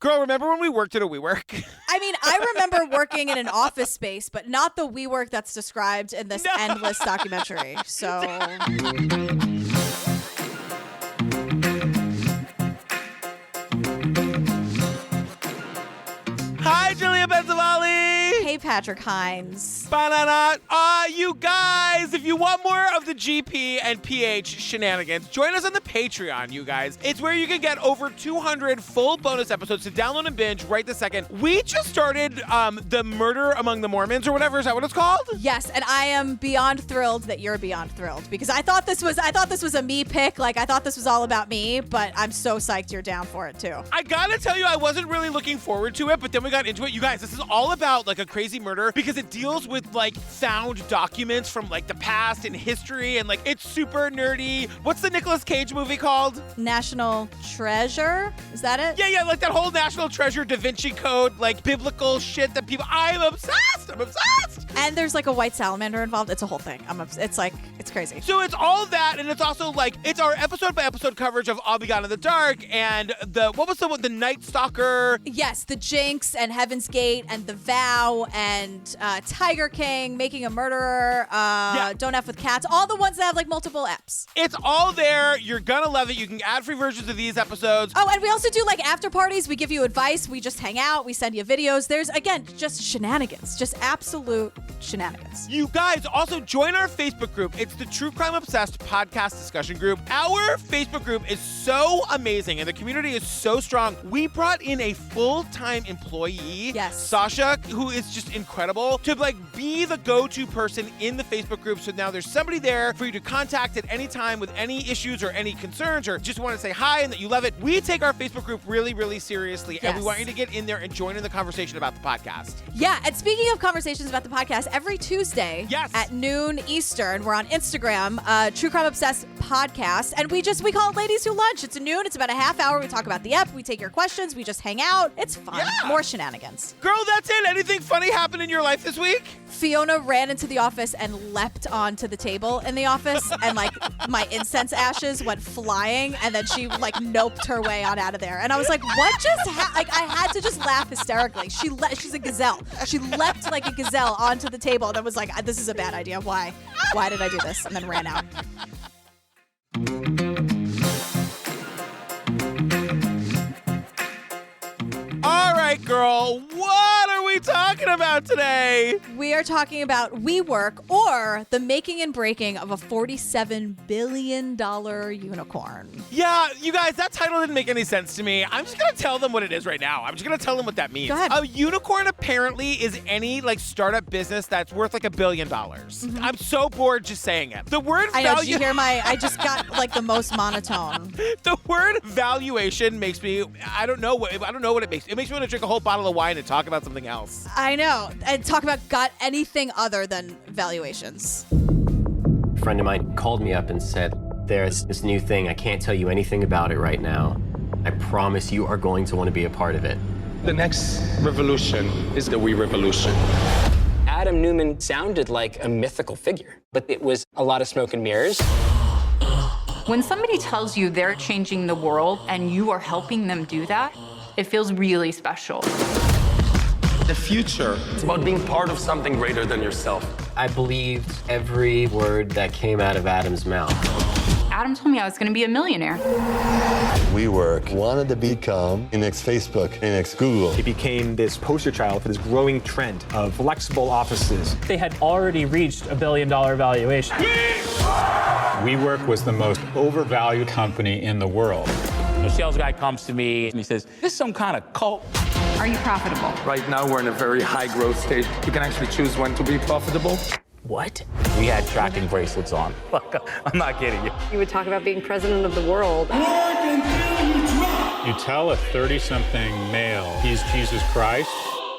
Girl, remember when we worked at a WeWork? I mean, I remember working in an office space, but not the WeWork that's described in this endless documentary. So... Hi, Julia Benzavalli. Hey, Patrick Hines. Banana. You guys, if you want more of the GP and PH shenanigans, join us on the Patreon, you guys. It's where you can get over 200 full bonus episodes to download and binge right this second. We just started the Murder Among the Mormons or whatever. Is that what it's called? Yes, and I am beyond thrilled that you're beyond thrilled because I thought this was a me pick. Like, I thought this was all about me, but I'm so psyched you're down for it too. I gotta tell you, I wasn't really looking forward to it, but then we got into it. You guys, this is all about like a crazy murder because it deals with like found documents from like the past and history, and like it's super nerdy. What's the Nicolas Cage movie called? National Treasure? Is that it? Yeah, like that whole National Treasure, Da Vinci Code, like biblical shit that people. I'm obsessed. And there's like a white salamander involved. It's a whole thing. It's like, it's crazy. So it's all that, and it's also like, it's our episode by episode coverage of I'll Be Gone in the Dark and what was the one, the Night Stalker? Yes, the Jinx and Heaven's Gate and The Vow and Tiger King, Making a Murderer, Don't F with Cats, all the ones that have like multiple Fs. It's all there. You're gonna love it. You can add free versions of these episodes. Oh, and we also do like after parties. We give you advice. We just hang out. We send you videos. There's, again, just shenanigans, just absolute shenanigans. You guys also join our Facebook group. It's the True Crime Obsessed podcast discussion group. Our Facebook group is so amazing and the community is so strong. We brought in a full-time employee, Sasha, who is just incredible, to like be the go-to person in the Facebook group. So now there's somebody there for you to contact at any time with any issues or any concerns or just want to say hi and that you love it. We take our Facebook group really, really seriously, and we want you to get in there and join in the conversation about the podcast. Yeah, and speaking of conversations about the podcast, every Tuesday at noon Eastern, we're on Instagram, True Crime Obsessed Podcast, and we call it Ladies Who Lunch. It's noon. It's about a half hour. We talk about the ep. We take your questions. We just hang out. It's fun. Yeah. More shenanigans. Girl, that's it. Anything funny happened in your life this week? Fiona ran into the office and leapt onto the table in the office, and like my incense ashes went flying, and then she like noped her way on out of there. And I was like, what just like I had to just laugh hysterically. She's a gazelle. She leapt like a gazelle onto the table and then was like, this is a bad idea. Why did I do this? And then ran out. All right, girl, what are we talking about today? We are talking about WeWork, or the making and breaking of a $47 billion unicorn. Yeah, you guys, that title didn't make any sense to me. I'm just going to tell them what it is right now. I'm just going to tell them what that means. Go ahead. A unicorn apparently is any like startup business that's worth like $1 billion. Mm-hmm. I'm so bored just saying it. The word I know, did you hear I just got like the most monotone. The word valuation makes me, I don't know what it makes. It makes me want to drink a whole bottle of wine and talk about something else. I know. And talk about anything other than valuations. A friend of mine called me up and said, there's this new thing. I can't tell you anything about it right now. I promise you are going to want to be a part of it. The next revolution is the We Revolution. Adam Newman sounded like a mythical figure, but it was a lot of smoke and mirrors. When somebody tells you they're changing the world and you are helping them do that, it feels really special. The future, it's about being part of something greater than yourself. I believed every word that came out of Adam's mouth. Adam told me I was going to be a millionaire. WeWork wanted to become the next Facebook, the next Google. It became this poster child for this growing trend of flexible offices. They had already reached $1 billion valuation. WeWork was the most overvalued company in the world. The sales guy comes to me and he says, "This is some kind of cult." Are you profitable? Right now, we're in a very high growth stage. You can actually choose when to be profitable. What? We had tracking bracelets on. I'm not kidding you. You would talk about being president of the world. You tell a 30-something male he's Jesus Christ,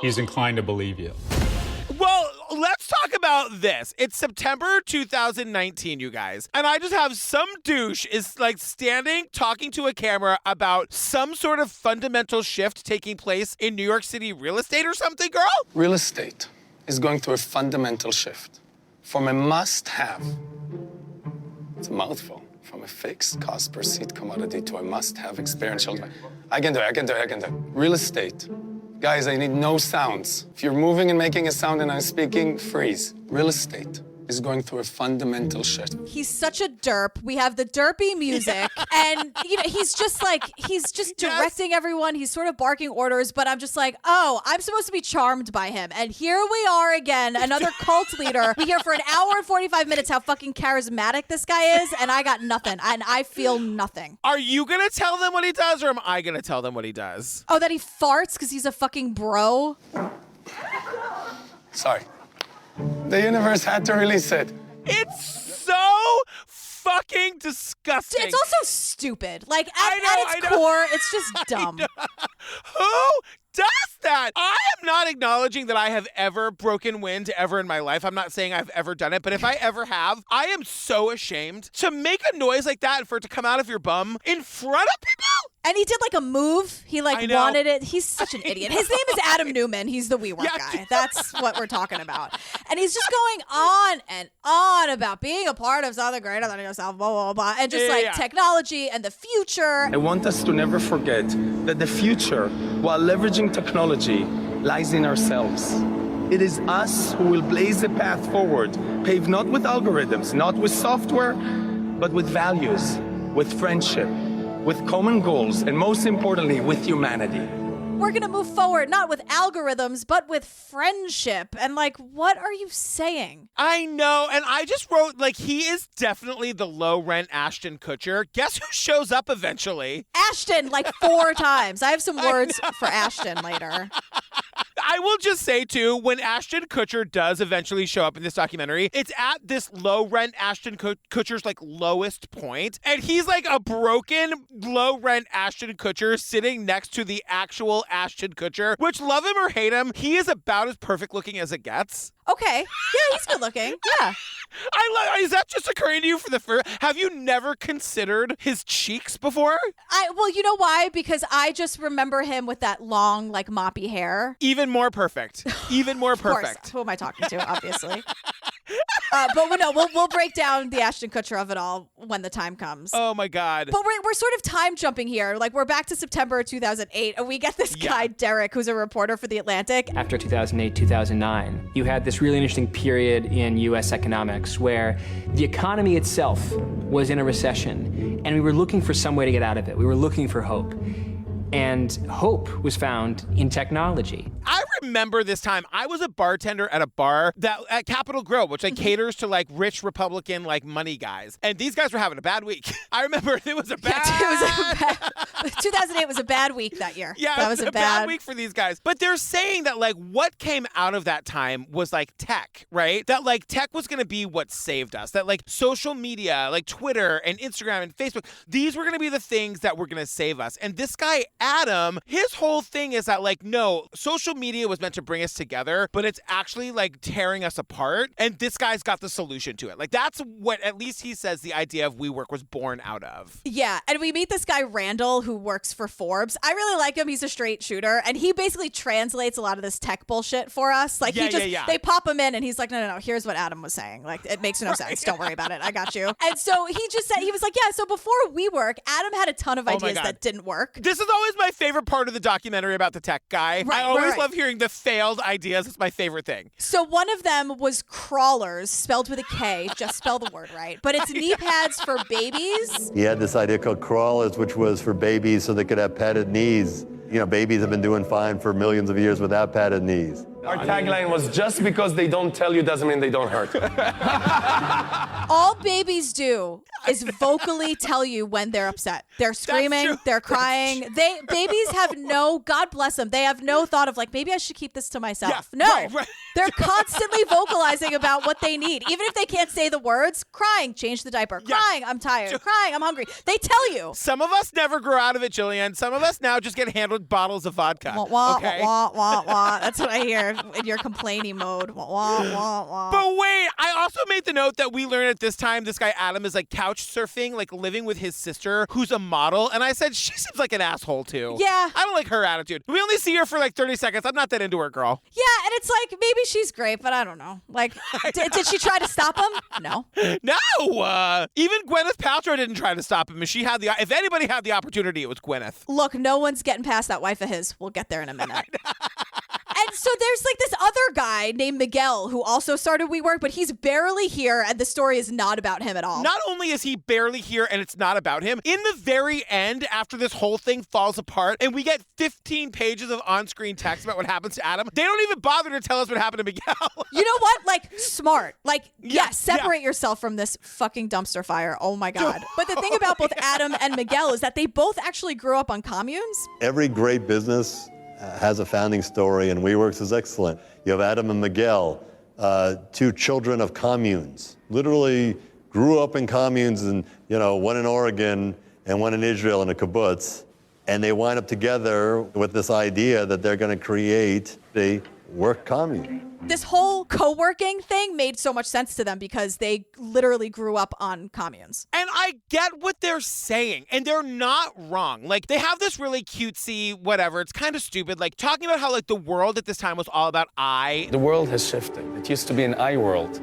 he's inclined to believe you. Well, let's talk about this. It's September 2019, you guys. And I just have some douche is like standing, talking to a camera about some sort of fundamental shift taking place in New York City real estate or something, girl? Real estate is going through a fundamental shift. From a must-have, it's a mouthful, from a fixed cost per seat commodity to a must-have experiential. I can do it. Real estate. Guys, I need no sounds. If you're moving and making a sound and I'm speaking, freeze. Real estate is going through a fundamental shift. He's such a derp. We have the derpy music, and he's just directing everyone. He's sort of barking orders, but I'm just like, oh, I'm supposed to be charmed by him. And here we are again, another cult leader. We hear for an hour and 45 minutes how fucking charismatic this guy is, and I got nothing, and I feel nothing. Are you gonna tell them what he does, or am I gonna tell them what he does? Oh, that he farts because he's a fucking bro? Sorry. The universe had to release it. It's so fucking disgusting. It's also stupid. Like, at its core, it's just dumb. Who does that? I am not acknowledging that I have ever broken wind ever in my life. I'm not saying I've ever done it, but if I ever have, I am so ashamed to make a noise like that and for it to come out of your bum in front of people. And he did like a move. He wanted it. He's such an idiot. His name is Adam Newman. He's the WeWork guy. That's what we're talking about. And he's just going on and on about being a part of something greater than yourself, blah, blah, blah. And just technology and the future. I want us to never forget that the future, while leveraging technology, lies in ourselves. It is us who will blaze the path forward, paved not with algorithms, not with software, but with values, with friendship, with common goals, and most importantly, with humanity. We're going to move forward, not with algorithms, but with friendship. And what are you saying? I know. And I just wrote, he is definitely the low-rent Ashton Kutcher. Guess who shows up eventually? Ashton, 4 times. I have some words for Ashton later. I will just say, too, when Ashton Kutcher does eventually show up in this documentary, it's at this low-rent Ashton Kutcher's, lowest point. And he's, a broken, low-rent Ashton Kutcher sitting next to the actual Ashton Kutcher, which, love him or hate him, he is about as perfect looking as it gets. Okay. Yeah, he's good looking. Yeah. Is that just occurring to you for the first? Have you never considered his cheeks before? Well, you know why? Because I just remember him with that long, moppy hair. Even more perfect. Even more perfect. Of course. Who am I talking to? Obviously. But no, we'll break down the Ashton Kutcher of it all when the time comes. Oh my God. But we're sort of time jumping here. We're back to September 2008, and we get this guy, Derek, who's a reporter for The Atlantic. After 2008, 2009, you had this really interesting period in U.S. economics where the economy itself was in a recession, and we were looking for some way to get out of it. We were looking for hope. And hope was found in technology. I remember this time. I was a bartender at a bar at Capitol Grill, which caters to rich Republican money guys. And these guys were having a bad week. I remember it was a bad 2008 was a bad week that year. Yeah, that was a bad week for these guys. But they're saying that what came out of that time was tech, right? That tech was going to be what saved us. That social media, Twitter and Instagram and Facebook, these were going to be the things that were going to save us. And this guy, Adam, his whole thing is that no, social media was meant to bring us together, but it's actually tearing us apart. And this guy's got the solution to it. That's what, at least he says, the idea of WeWork was born out of. Yeah. And we meet this guy, Randall, who works for Forbes. I really like him. He's a straight shooter. And he basically translates a lot of this tech bullshit for us. They pop him in and he's like, no, here's what Adam was saying. It makes no sense. Don't worry about it. I got you. And so he just said, he was so before WeWork, Adam had a ton of ideas that didn't work. This is always my favorite part of the documentary about the tech guy. I always love hearing the failed ideas. It's my favorite thing. So one of them was crawlers, spelled with a K. Just spell the word right. But it's knee pads for babies. He had this idea called crawlers, which was for babies so they could have padded knees. Babies have been doing fine for millions of years without padded knees. Our tagline was, just because they don't tell you doesn't mean they don't hurt. All babies do is vocally tell you when they're upset. They're screaming, they're crying. Babies have God bless them, they have no thought of maybe I should keep this to myself. Yeah, no, right. They're constantly vocalizing about what they need. Even if they can't say the words, crying, change the diaper, crying, I'm tired, crying, I'm hungry. They tell you. Some of us never grow out of it, Jillian. Some of us now just get handled bottles of vodka. Wah, wah, wah, wah, wah. That's what I hear. your complaining mode. Wah, wah, wah. But wait, I also made the note that we learned at this time this guy Adam is like couch surfing, like living with his sister who's a model. And I said, she seems like an asshole too. Yeah. I don't like her attitude. We only see her for like 30 seconds. I'm not that into her, girl. Yeah, and it's like, maybe she's great, but I don't know. Like, did she try to stop him? No. No. Even Gwyneth Paltrow didn't try to stop him. If anybody had the opportunity, it was Gwyneth. Look, no one's getting past that wife of his. We'll get there in a minute. And so there's like this other guy named Miguel who also started WeWork, but he's barely here, and the story is not about him at all. Not only is he barely here and it's not about him, in the very end, after this whole thing falls apart and we get 15 pages of on-screen text about what happens to Adam, they don't even bother to tell us what happened to Miguel. You know what? Like, smart. Like, separate yourself from this fucking dumpster fire. Oh my God. But the thing about both Adam and Miguel is that they both actually grew up on communes. Every great business has a founding story, and WeWorks is excellent. You have Adam and Miguel, two children of communes, literally grew up in communes, and one in Oregon and one in Israel in a kibbutz, and they wind up together with this idea that they're going to create a work commune. This whole co-working thing made so much sense to them because they literally grew up on communes. And I get what they're saying, and they're not wrong. Like, they have this really cutesy whatever. It's kind of stupid, like talking about how like the world at this time was all about I. The world has shifted. It used to be an I world,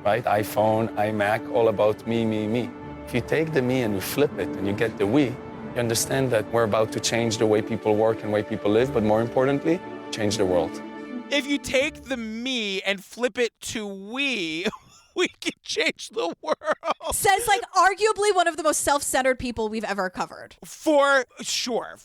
right? iPhone, iMac, all about me, me, me. If you take the me and you flip it and you get the we, you understand that we're about to change the way people work and way people live, but more importantly, change the world. If you take the me and flip it to we can change the world. Says like arguably one of the most self-centered people we've ever covered. For sure.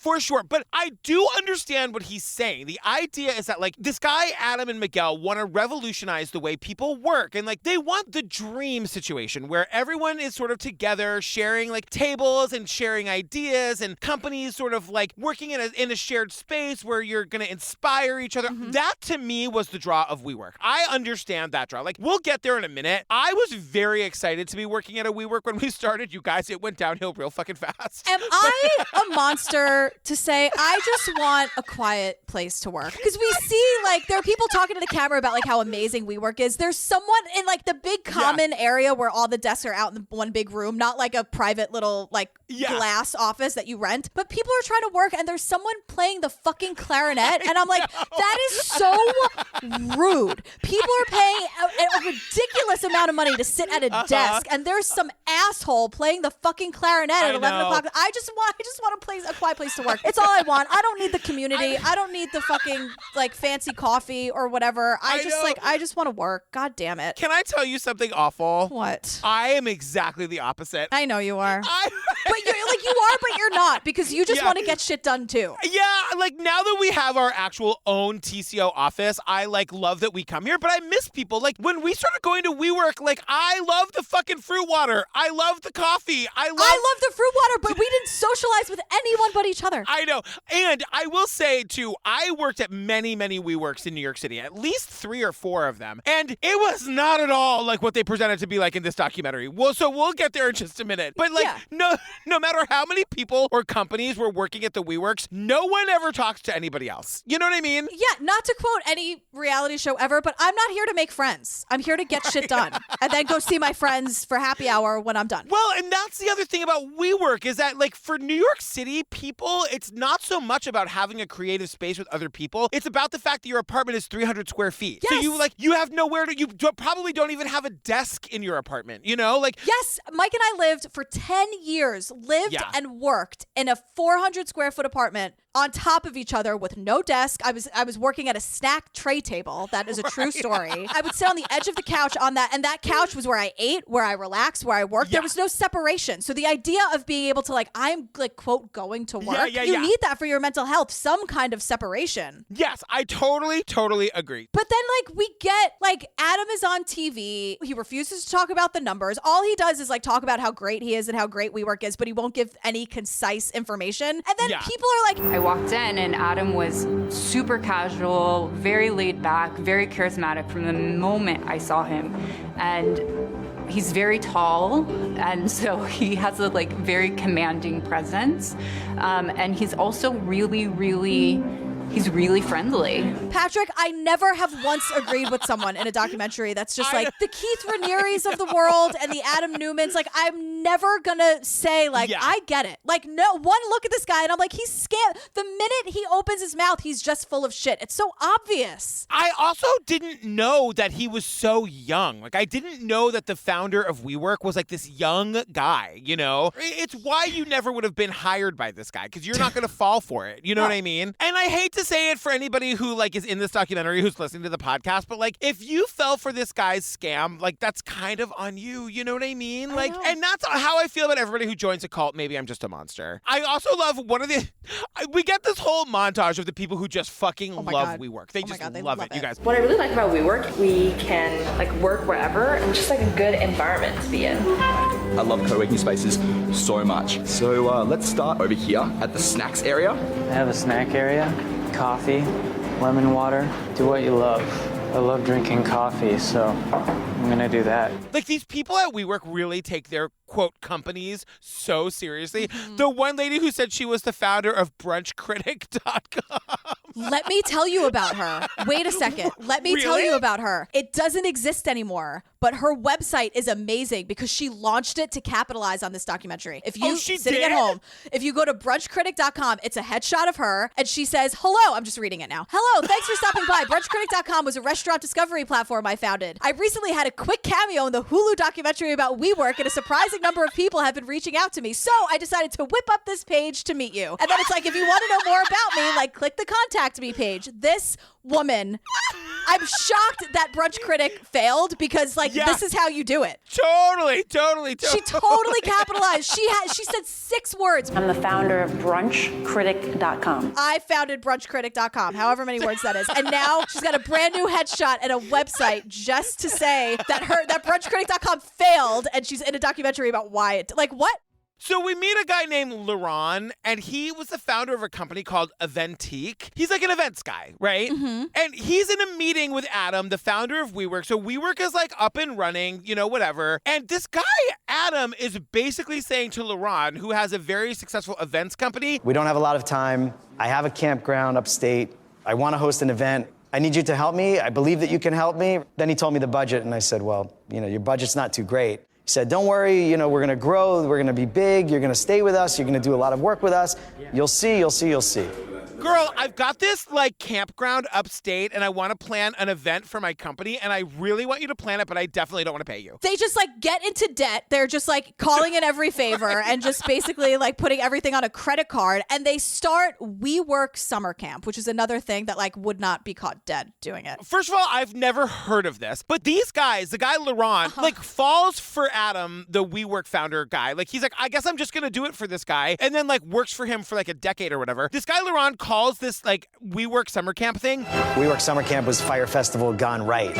But I do understand what he's saying. The idea is that like this guy, Adam and Miguel, want to revolutionize the way people work. And like they want the dream situation where everyone is sort of together sharing like tables and sharing ideas and companies sort of like working in a shared space where you're going to inspire each other. Mm-hmm. That to me was the draw of WeWork. I understand that draw. Like we'll get there in a minute. I was very excited to be working at a WeWork when we started. You guys, it went downhill real fucking fast. Am I a monster to say I just want a quiet place to work? Because we see like there are people talking to the camera about like how amazing WeWork is. There's someone in like the big common area where all the desks are out in one big room, not like a private little like glass office that you rent. But people are trying to work and there's someone playing the fucking clarinet. And I'm like, that is so rude. People are paying a ridiculous amount of money to sit at a desk, and there's some asshole playing the fucking clarinet at 11 o'clock. I just want a quiet place to work. It's all I want. I don't need the community. I don't need the fucking like fancy coffee or whatever. I just want to work. God damn it. Can I tell you something awful? What? I am exactly the opposite. I know you are. But you're not, because you just want to get shit done too. Yeah, like now that we have our actual own TCO office, I like love that we come here, but I miss people. Like when we started going to WeWork, like I love the fucking fruit water. I love the coffee. I love the fruit water, but we didn't socialize with anyone but each other. I know. And I will say too, I worked at many, many WeWorks in New York City, at least 3 or 4 of them. And it was not at all like what they presented to be like in this documentary. Well, so we'll get there in just a minute. But like no matter how many people or companies were working at the WeWorks, no one ever talks to anybody else. You know what I mean? Yeah, not to quote any reality show ever, but I'm not here to make friends. I'm here to get shit done and then go see my friends for happy hour when I'm done. Well, and that's the other thing about WeWork is that like for New York City people, it's not so much about having a creative space with other people. It's about the fact that your apartment is 300 square feet. Yes. So you have nowhere to, probably don't even have a desk in your apartment, you know? Like yes, Mike and I lived for 10 years, and worked in a 400 square foot apartment on top of each other with no desk. I was working at a snack tray table. That is a true story. I would sit on the edge of the couch on that, and that couch was where I ate, where I relaxed, where I worked. There was no separation. So the idea of being able to like, I'm like, quote, going to work, you need that for your mental health, some kind of separation. Yes, I totally agree. But then like we get like Adam is on TV. He refuses to talk about the numbers. All he does is like talk about how great he is and how great WeWork is, but he won't give any concise information. And then people are like, I walked in and Adam was super casual, very laid back, very charismatic from the moment I saw him. And he's very tall, and so he has a like very commanding presence. And he's also really, really He's really friendly. Patrick, I never have once agreed with someone in a documentary that's just like the Keith Ranieris of the world and the Adam Newmans. Like, I'm never gonna say, like, I get it. Like, no, one look at this guy and I'm like, he's scam. The minute he opens his mouth, he's just full of shit. It's so obvious. I also didn't know that he was so young. Like, I didn't know that the founder of WeWork was like this young guy, you know? It's why you never would have been hired by this guy, because you're not gonna fall for it. You know what I mean? And I hate to say it for anybody who like is in this documentary who's listening to the podcast, but like if you fell for this guy's scam, like that's kind of on you. You know what I mean? Like, and that's how I feel about everybody who joins a cult. Maybe I'm just a monster. I also love we get this whole montage of the people who just fucking love WeWork. They just love it, you guys. What I really like about WeWork, we can like work wherever and just like a good environment to be in. I love co-working spaces so much. So let's start over here at the snacks area. I have a snack area, coffee, lemon water. Do what you love. I love drinking coffee, so I'm gonna do that. Like, these people at WeWork really take their, quote, companies so seriously. The one lady who said she was the founder of brunchcritic.com. Let me tell you about her. Wait a second. Let me tell you about her. It doesn't exist anymore, but her website is amazing because she launched it to capitalize on this documentary. If you sitting at home, if you go to brunchcritic.com, it's a headshot of her and she says, hello, I'm just reading it now. Hello, thanks for stopping by. Brunchcritic.com was a restaurant discovery platform I founded. I recently had a quick cameo in the Hulu documentary about WeWork, and a surprising number of people have been reaching out to me. So I decided to whip up this page to meet you. And then it's like, if you want to know more about me, like click the contact me page. This woman, I'm shocked that Brunch Critic failed because like this is how you do it. Totally. She totally capitalized. She said 6 words. I'm the founder of brunchcritic.com. I founded brunchcritic.com, however many words that is. And now she's got a brand new headshot and a website just to say that brunchcritic.com failed and she's in a documentary about why it, like what? So we meet a guy named Laurent, and he was the founder of a company called Eventique. He's like an events guy, right? And he's in a meeting with Adam, the founder of WeWork. So WeWork is like up and running, you know, whatever. And this guy, Adam, is basically saying to Laurent, who has a very successful events company, we don't have a lot of time. I have a campground upstate. I want to host an event. I need you to help me. I believe that you can help me. Then he told me the budget, and I said, well, you know, your budget's not too great. He said, don't worry, you know, we're gonna grow, we're gonna be big, you're gonna stay with us, you're gonna do a lot of work with us. You'll see. girl, I've got this like campground upstate and I want to plan an event for my company and I really want you to plan it, but I definitely don't want to pay you. They just like get into debt. They're just like calling in every favor and just basically like putting everything on a credit card. And they start WeWork Summer Camp, which is another thing that like would not be caught dead doing it. First of all, I've never heard of this, but these guys, the guy Laurent, like falls for Adam, the WeWork founder guy. Like he's like, I guess I'm just going to do it for this guy. And then like works for him for like a decade or whatever. This guy Laurent calls this like WeWork Summer Camp thing. WeWork Summer Camp was Fire Festival gone right.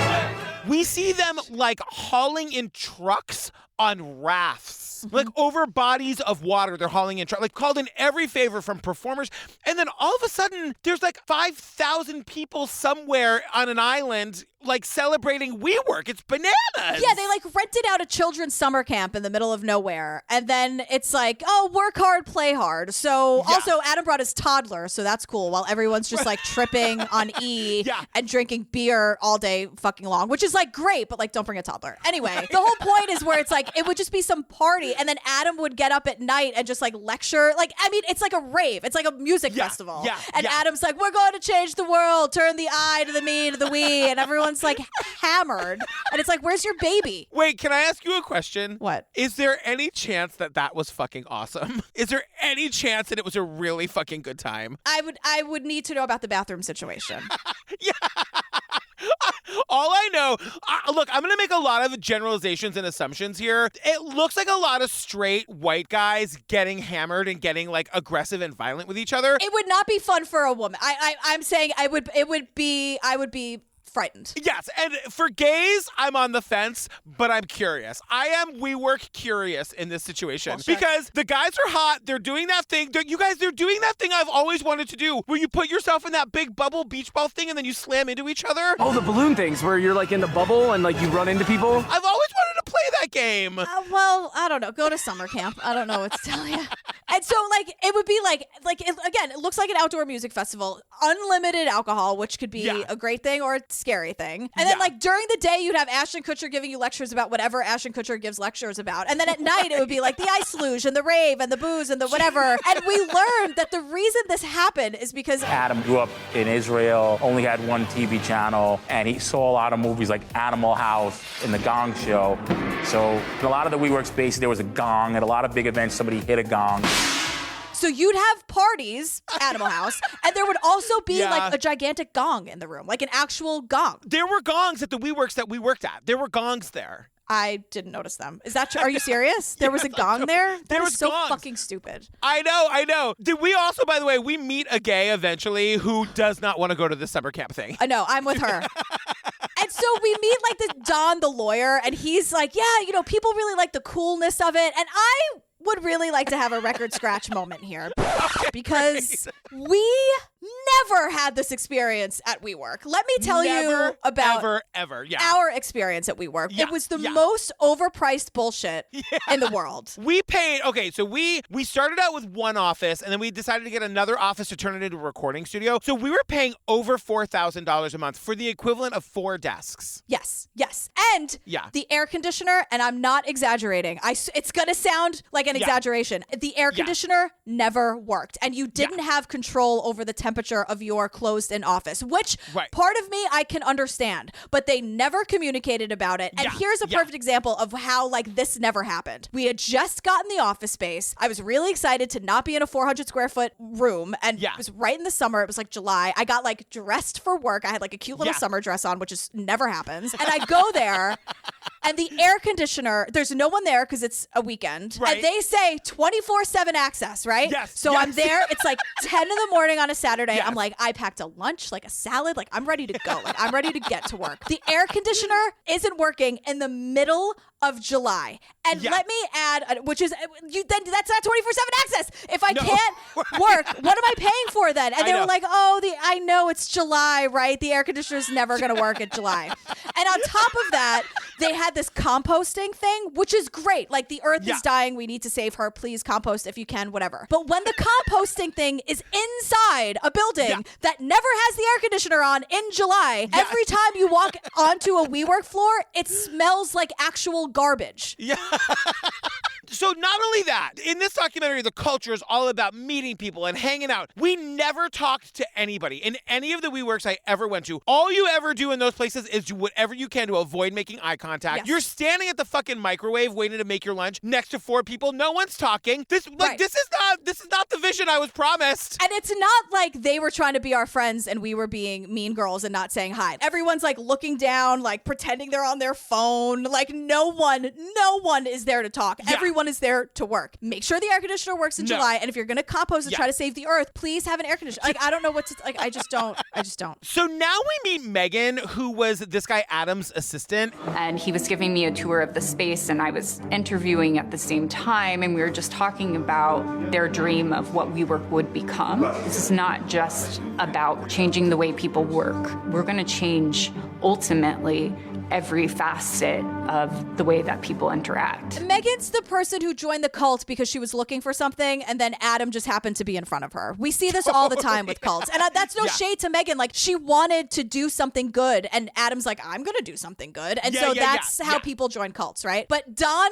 We see them like hauling in trucks on rafts, like over bodies of water. They're hauling in trucks, like called in every favor from performers. And then all of a sudden, there's like 5,000 people somewhere on an island, like celebrating WeWork. It's bananas. Yeah, they like rented out a children's summer camp in the middle of nowhere. And then it's like, oh, work hard, play hard. So also Adam brought his toddler, so that's cool, while everyone's just like tripping on E and drinking beer all day fucking long, which is like great, but like don't bring a toddler. Anyway, the whole point is where it's like, it would just be some party and then Adam would get up at night and just like lecture. Like, I mean, it's like a rave. It's like a music festival. And Adam's like, we're going to change the world. Turn the I to the me to the we. And everyone's like hammered. And it's like, where's your baby? Wait, can I ask you a question? What? Is there any chance that that was fucking awesome? Is there any chance that it was a really fucking good time? I would need to know about the bathroom situation. All I know, look, I'm going to make a lot of generalizations and assumptions here. It looks like a lot of straight white guys getting hammered and getting like aggressive and violent with each other. It would not be fun for a woman. I'm saying I would be frightened. Yes, and for gays, I'm on the fence, but I'm curious. I am WeWork curious in this situation because the guys are hot. They're doing that thing. They're doing that thing I've always wanted to do, where you put yourself in that big bubble beach ball thing and then you slam into each other. Oh, the balloon things where you're like in the bubble and like you run into people. I've always wanted to play that game? Well, I don't know. Go to summer camp. I don't know what to tell you. And so, like, it would be again, it looks like an outdoor music festival, unlimited alcohol, which could be a great thing or a scary thing. And then, like, during the day, you'd have Ashton Kutcher giving you lectures about whatever Ashton Kutcher gives lectures about. And then at night, it would be like the ice luge and the rave and the booze and the whatever. And we learned that the reason this happened is because Adam grew up in Israel, only had one TV channel, and he saw a lot of movies like Animal House and The Gong Show. So in a lot of the WeWork spaces, there was a gong. At a lot of big events, somebody hit a gong. So you'd have parties, Animal House, and there would also be like a gigantic gong in the room, like an actual gong. There were gongs at the WeWorks that we worked at. There were gongs there. I didn't notice them. Is that true? Are you serious? There was a gong there? That was so fucking stupid. I know. Did we also, by the way, we meet a gay eventually who does not want to go to the summer camp thing? I know. I'm with her. And so we meet like this Don the lawyer, and he's like, yeah, you know, people really like the coolness of it. And I would really like to have a record scratch moment here because we never had this experience at WeWork. Let me tell you about our experience at WeWork. It was the most overpriced bullshit in the world. We paid, so we started out with one office and then we decided to get another office to turn it into a recording studio. So we were paying over $4,000 a month for the equivalent of 4 desks. Yes. And the air conditioner, and I'm not exaggerating. It's going to sound like an exaggeration. The air conditioner never worked, and you didn't have control over the temperature of your closed-in office, which part of me I can understand, but they never communicated about it. And here's a perfect example of how like this never happened. We had just gotten the office space. I was really excited to not be in a 400 square foot room, and it was right in the summer. It was like July. I got like dressed for work. I had like a cute little summer dress on, which is never happens. And I go there, and the air conditioner, there's no one there because it's a weekend. Right. And they say 24/7 access, right? Yes. So I'm there. It's like 10 in the morning on a Saturday. I'm like, I packed a lunch, like a salad. Like, I'm ready to go. Like, I'm ready to get to work. The air conditioner isn't working in the middle of July. And let me add, which is, then that's not 24/7 access. If I can't work, what am I paying for then? And they were like, I know it's July, right? The air conditioner's never going to work in July. And on top of that, they had this composting thing, which is great. Like, the earth is dying. We need to save her. Please compost if you can, whatever. But when the composting thing is inside a building that never has the air conditioner on in July, every time you walk onto a WeWork floor, it smells like actual garbage. Yeah. So not only that, in this documentary, the culture is all about meeting people and hanging out. We never talked to anybody in any of the WeWorks I ever went to. All you ever do in those places is do whatever you can to avoid making eye contact. Yes. You're standing at the fucking microwave waiting to make your lunch next to 4 people. No one's talking. This is not the vision I was promised. And it's not like they were trying to be our friends and we were being mean girls and not saying hi. Everyone's like looking down, like pretending they're on their phone. Like no one is there to talk. Yeah. Everyone is there to work. Make sure the air conditioner works in July. And if you're going to compost and try to save the earth, please have an air conditioner. Like, I don't know what to, like, I just don't. So now we meet Megan, who was this guy Adam's assistant. And he was giving me a tour of the space and I was interviewing at the same time. And we were just talking about their dream of what WeWork would become. This is not just about changing the way people work. We're going to change, ultimately, every facet of the way that people interact. Megan's the person who joined the cult because she was looking for something and then Adam just happened to be in front of her. We see this all the time with cults. And that's no shade to Megan. Like, she wanted to do something good and Adam's like, I'm going to do something good. And so that's how people join cults, right? But Don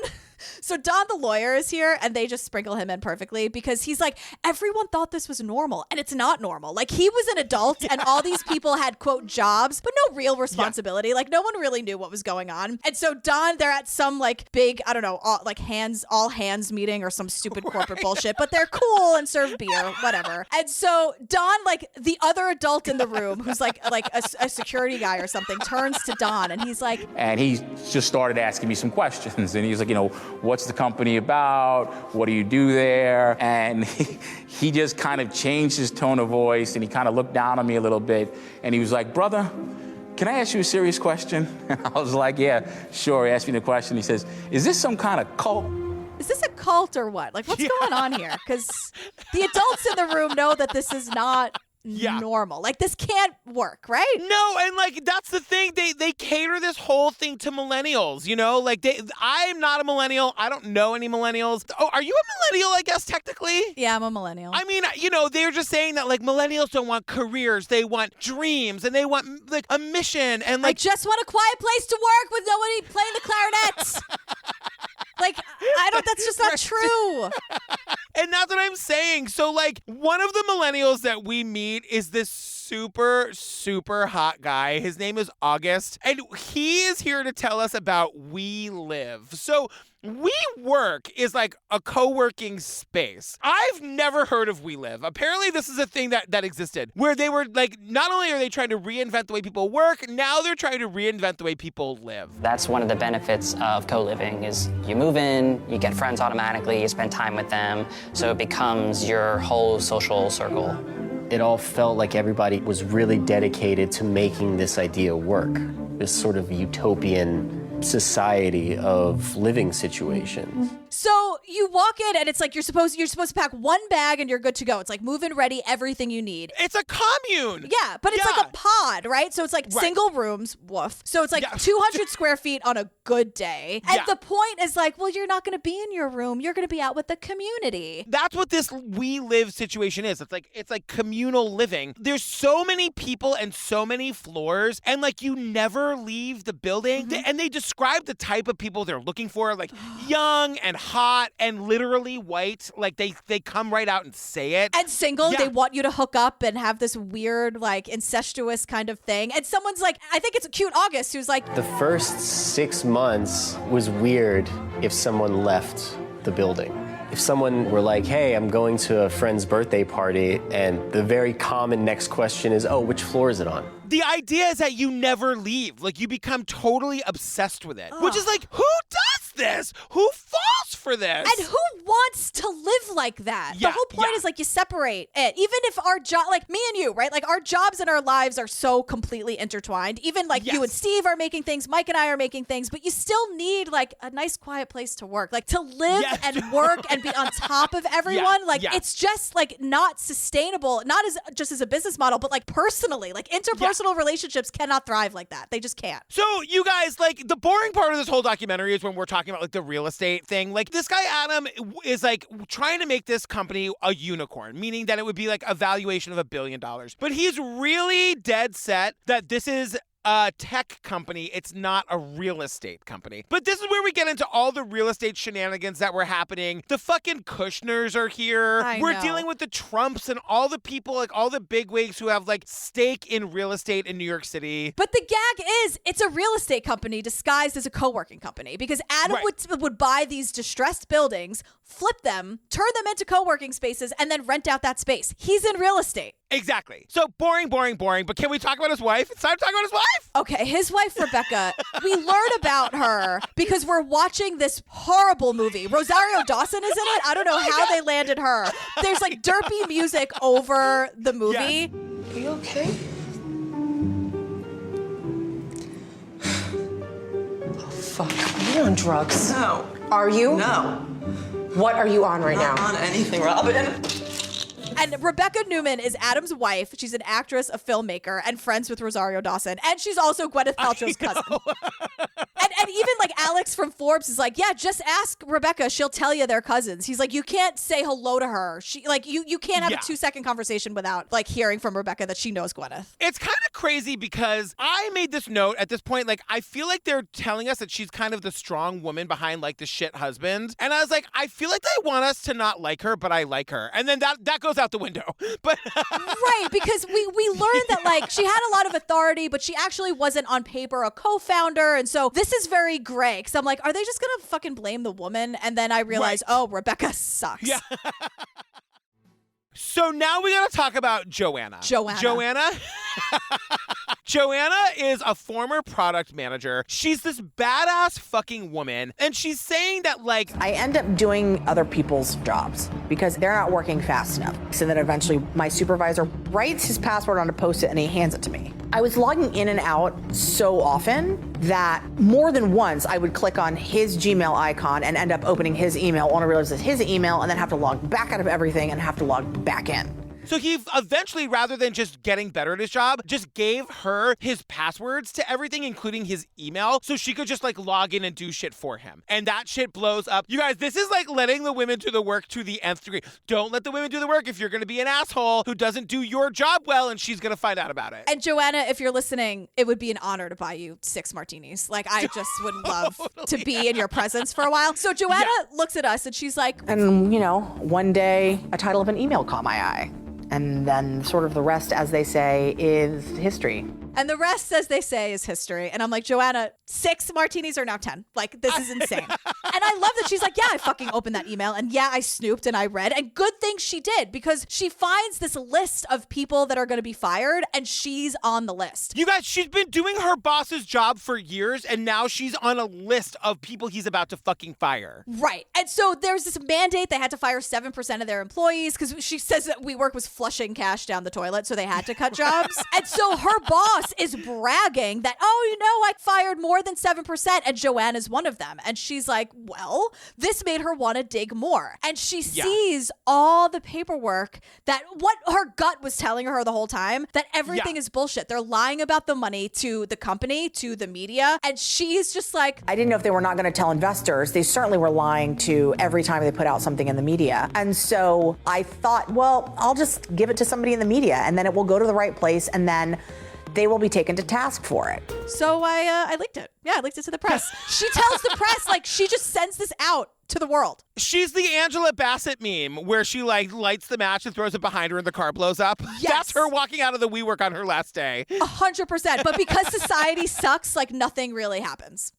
the lawyer is here and they just sprinkle him in perfectly because he's like, everyone thought this was normal and it's not normal. Like, he was an adult and all these people had, quote, jobs, but no real responsibility. Like, no one really knew what was going on. And so Don, they're at some like big, I don't know, all hands meeting or some stupid corporate bullshit, but they're cool and serve beer, whatever. And so Don, like the other adult in the room who's like a security guy or something, turns to Don and he's like, and he just started asking me some questions and he's like, what's the company about? What do you do there? And he just kind of changed his tone of voice and he kind of looked down on me a little bit and he was like, brother, can I ask you a serious question? And I was like, yeah, sure. He asked me the question. He says, is this some kind of cult? Is this a cult or what? Like, what's going on here? Because the adults in the room know that this is not normal. Like, this can't work, right? No, and like that's the thing. They cater this whole thing to millennials, you know? Like I'm not a millennial. I don't know any millennials. Oh, are you a millennial, I guess, technically? Yeah, I'm a millennial. I mean, you know, they're just saying that like millennials don't want careers. They want dreams and they want like a mission and like I just want a quiet place to work with nobody playing the clarinet. Like, that's just not true. And that's what I'm saying. So like one of the millennials that we meet is this super, super hot guy. His name is August, and he is here to tell us about WeLive. So WeWork is like a co-working space. I've never heard of WeLive. Apparently this is a thing that existed where they were like, not only are they trying to reinvent the way people work, now they're trying to reinvent the way people live. That's one of the benefits of co-living is you move in, you get friends automatically, you spend time with them, so it becomes your whole social circle. It all felt like everybody was really dedicated to making this idea work, this sort of utopian society of living situation. So you walk in and it's like you're supposed to pack one bag and you're good to go. It's like move-in ready, everything you need. It's a commune. Yeah, but it's like a pod, right? So it's like single rooms, woof. So it's like 200 square feet on a good day. And the point is like, well, you're not going to be in your room. You're going to be out with the community. That's what this WeLive situation is. It's like communal living. There's so many people and so many floors, and like you never leave the building. And they describe the type of people they're looking for, like young and hot and literally white. Like they come right out and say it. And single, they want you to hook up and have this weird, like incestuous kind of thing. And someone's like, I think it's a cute August who's like, The first 6 months was weird if someone left the building. If someone were like, hey, I'm going to a friend's birthday party, and the very common next question is, oh, which floor is it on? The idea is that you never leave. Like, you become totally obsessed with it. Which is like, who does this? Who falls for this? And who wants to live like that? The whole point is like you separate it. Even if our job, like me and you, right? Like our jobs and our lives are so completely intertwined. Even like you and Steve are making things, Mike and I are making things, but you still need like a nice quiet place to work. Like to live and work and be on top of everyone. Like it's just like not sustainable, not as just as a business model, but like personally, like interpersonal relationships cannot thrive like that. They just can't. So you guys, like the boring part of this whole documentary is when we're talking about like the real estate thing. Like this guy Adam is like trying to make this company a unicorn, meaning that it would be like a valuation of $1 billion. But he's really dead set that this is a tech company. It's not a real estate company. But this is where we get into all the real estate shenanigans that were happening. The fucking Kushners are here. We're dealing with the Trumps and all the people, like all the bigwigs who have like stake in real estate in New York City. But the gag is it's a real estate company disguised as a co-working company because Adam would buy these distressed buildings, flip them, turn them into co-working spaces, and then rent out that space. He's in real estate. Exactly. So boring. But can we talk about his wife? It's time to talk about his wife. Okay, his wife, Rebecca, we learn about her because we're watching this horrible movie. Rosario Dawson is in it. I don't know how they landed her. There's like derpy music over the movie. Are you okay? Oh, fuck. Are you on drugs? No. Are you? No. What are you on right now? Not on anything, Robin. And Rebecca Newman is Adam's wife. She's an actress, a filmmaker, and friends with Rosario Dawson. And she's also Gwyneth Paltrow's cousin. And even like Alex from Forbes is like, yeah, just ask Rebecca. She'll tell you they're cousins. He's like, you can't say hello to her. She like you can't have a 2-second conversation without like hearing from Rebecca that she knows Gwyneth. It's kind of crazy because I made this note at this point. Like, I feel like they're telling us that she's kind of the strong woman behind like the shit husband. And I was like, I feel like they want us to not like her, but I like her. And then that goes out the window. But right, because we learned that like she had a lot of authority, but she actually wasn't on paper a co-founder. And so this is very gray because I'm like, are they just gonna fucking blame the woman? And then I realized, oh, Rebecca sucks. Yeah. So now we gotta talk about Joanna. Joanna is a former product manager. She's this badass fucking woman. And she's saying that like, I end up doing other people's jobs because they're not working fast enough. So then eventually my supervisor writes his password on a Post-it and he hands it to me. I was logging in and out so often that more than once I would click on his Gmail icon and end up opening his email, only realize it's his email, and then have to log back out of everything and have to log back in. So he eventually, rather than just getting better at his job, just gave her his passwords to everything, including his email, so she could just like log in and do shit for him. And that shit blows up. You guys, this is like letting the women do the work to the nth degree. Don't let the women do the work if you're going to be an asshole who doesn't do your job well, and she's going to find out about it. And Joanna, if you're listening, it would be an honor to buy you 6 martinis. Like, I just would love to be in your presence for a while. So Joanna looks at us and she's like, And, one day a title of an email caught my eye. And then sort of the rest, as they say, is history. And the rest, as they say, is history. And I'm like, Joanna, 6 martinis are now 10. Like, this is insane. And I love that she's like, yeah, I fucking opened that email. And yeah, I snooped and I read. And good thing she did, because she finds this list of people that are going to be fired, and she's on the list. You guys, she's been doing her boss's job for years, and now she's on a list of people he's about to fucking fire. Right. And so there's this mandate. They had to fire 7% of their employees because she says that WeWork was flushing cash down the toilet, so they had to cut jobs. And so her boss is bragging that, I fired more than 7%, and Joanna's one of them. And she's like, well, this made her want to dig more. And she sees all the paperwork that what her gut was telling her the whole time, that everything is bullshit. They're lying about the money to the company, to the media. And she's just like, I didn't know if they were not going to tell investors. They certainly were lying to every time they put out something in the media. And so I thought, well, I'll just give it to somebody in the media, and then it will go to the right place, and then they will be taken to task for it. So I leaked it. Yeah, I leaked it to the press. She tells the press, like, she just sends this out to the world. She's the Angela Bassett meme where she like lights the match and throws it behind her and the car blows up. Yes. That's her walking out of the WeWork on her last day. 100%. But because society sucks, like nothing really happens.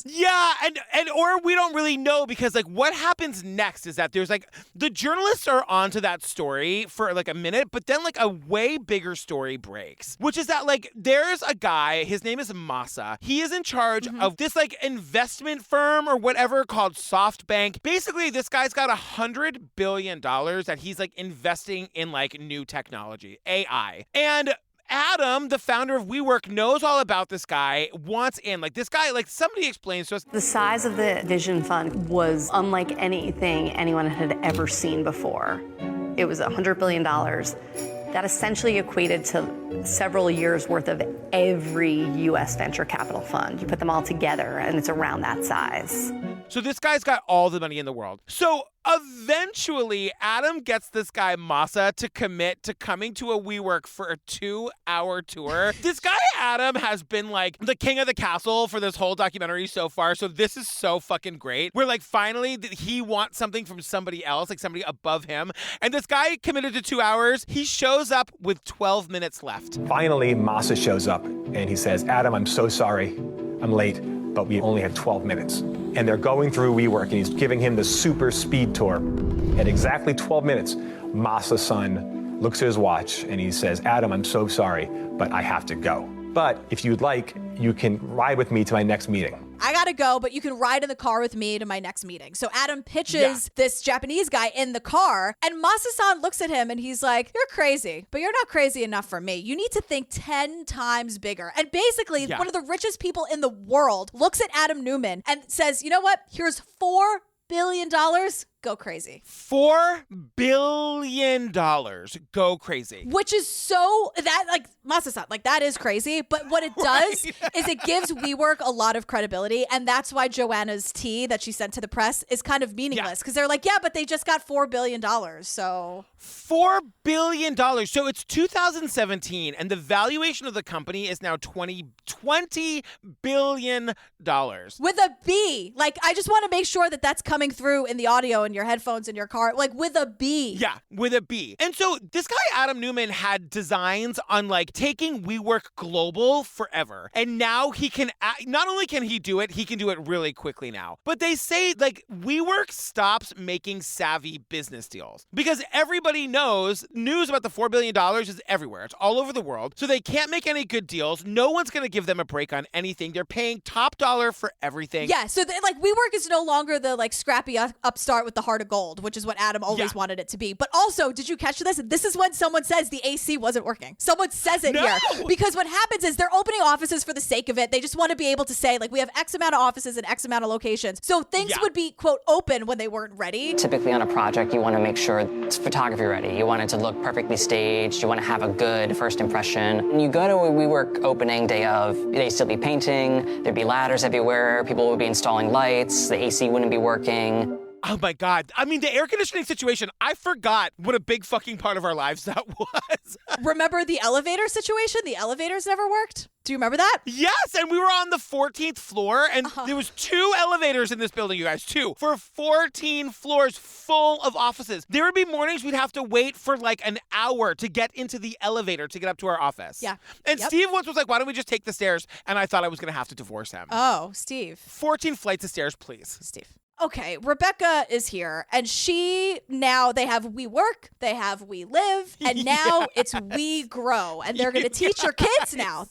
Yeah, and or we don't really know, because like what happens next is that there's like the journalists are onto that story for like a minute, but then like a way bigger story breaks, which is that like there's a guy, his name is Masa. He is in charge of this like investment firm or whatever called SoftBank. Basically, this guy's got $100 billion that he's like investing in like new technology, AI. And Adam, the founder of WeWork, knows all about this guy, wants in. Like this guy, like somebody explains to us. The size of the Vision Fund was unlike anything anyone had ever seen before. It was $100 billion. That essentially equated to several years worth of every U.S. venture capital fund. You put them all together and it's around that size. So this guy's got all the money in the world. So eventually, Adam gets this guy, Masa, to commit to coming to a WeWork for a 2-hour tour. This guy, Adam, has been like the king of the castle for this whole documentary so far. So this is so fucking great. Where like finally he wants something from somebody else, like somebody above him. And this guy committed to 2 hours. He shows up with 12 minutes left. Finally, Masa shows up and he says, Adam, I'm so sorry. I'm late, but we only had 12 minutes. And they're going through WeWork, and he's giving him the super speed tour. At exactly 12 minutes, Masa's son looks at his watch and he says, Adam, I'm so sorry, but I have to go. But if you'd like, you can ride with me to my next meeting. I gotta go, but you can ride in the car with me to my next meeting. So Adam pitches this Japanese guy in the car, and Masa-san looks at him and he's like, you're crazy, but you're not crazy enough for me. You need to think 10 times bigger. And basically, one of the richest people in the world looks at Adam Neumann and says, you know what? Here's $4 billion. Go crazy. $4 billion. Go crazy. Which is so, that like, Masa-san, like that is crazy. But what it does is it gives WeWork a lot of credibility. And that's why Joanna's tea that she sent to the press is kind of meaningless. Because they're like, yeah, but they just got $4 billion. So $4 billion. So it's 2017, and the valuation of the company is now $20 billion. With a B. Like, I just want to make sure that that's coming through in the audio in your headphones in your car, like with a B. Yeah, with a B. And so this guy, Adam Neumann, had designs on like taking WeWork global forever. And now he can, not only can he do it, he can do it really quickly now. But they say like WeWork stops making savvy business deals because everybody knows news about the $4 billion is everywhere. It's all over the world. So they can't make any good deals. No one's going to give them a break on anything. They're paying top dollar for everything. Yeah, so like WeWork is no longer the like scrappy upstart with the the heart of gold, which is what Adam always wanted it to be. But also, did you catch this? This is when someone says the AC wasn't working. Someone says it here. Because what happens is they're opening offices for the sake of it. They just want to be able to say, like, we have X amount of offices and X amount of locations. So things would be, quote, open when they weren't ready. Typically on a project, you want to make sure it's photography ready. You want it to look perfectly staged. You want to have a good first impression. When you go to a WeWork opening day of, they'd still be painting, there'd be ladders everywhere, people would be installing lights, the AC wouldn't be working. Oh my God. I mean, the air conditioning situation, I forgot what a big fucking part of our lives that was. Remember the elevator situation? The elevators never worked? Do you remember that? Yes, and we were on the 14th floor, and there was 2 elevators in this building, you guys, 2, for 14 floors full of offices. There would be mornings we'd have to wait for like an hour to get into the elevator to get up to our office. Yeah. And Steve once was like, why don't we just take the stairs? And I thought I was going to have to divorce him. Oh, Steve. 14 flights of stairs, please. Steve. Okay, Rebecca is here, and they have WeWork, they have WeLive, and now it's WeGrow, and they're going to teach your kids now.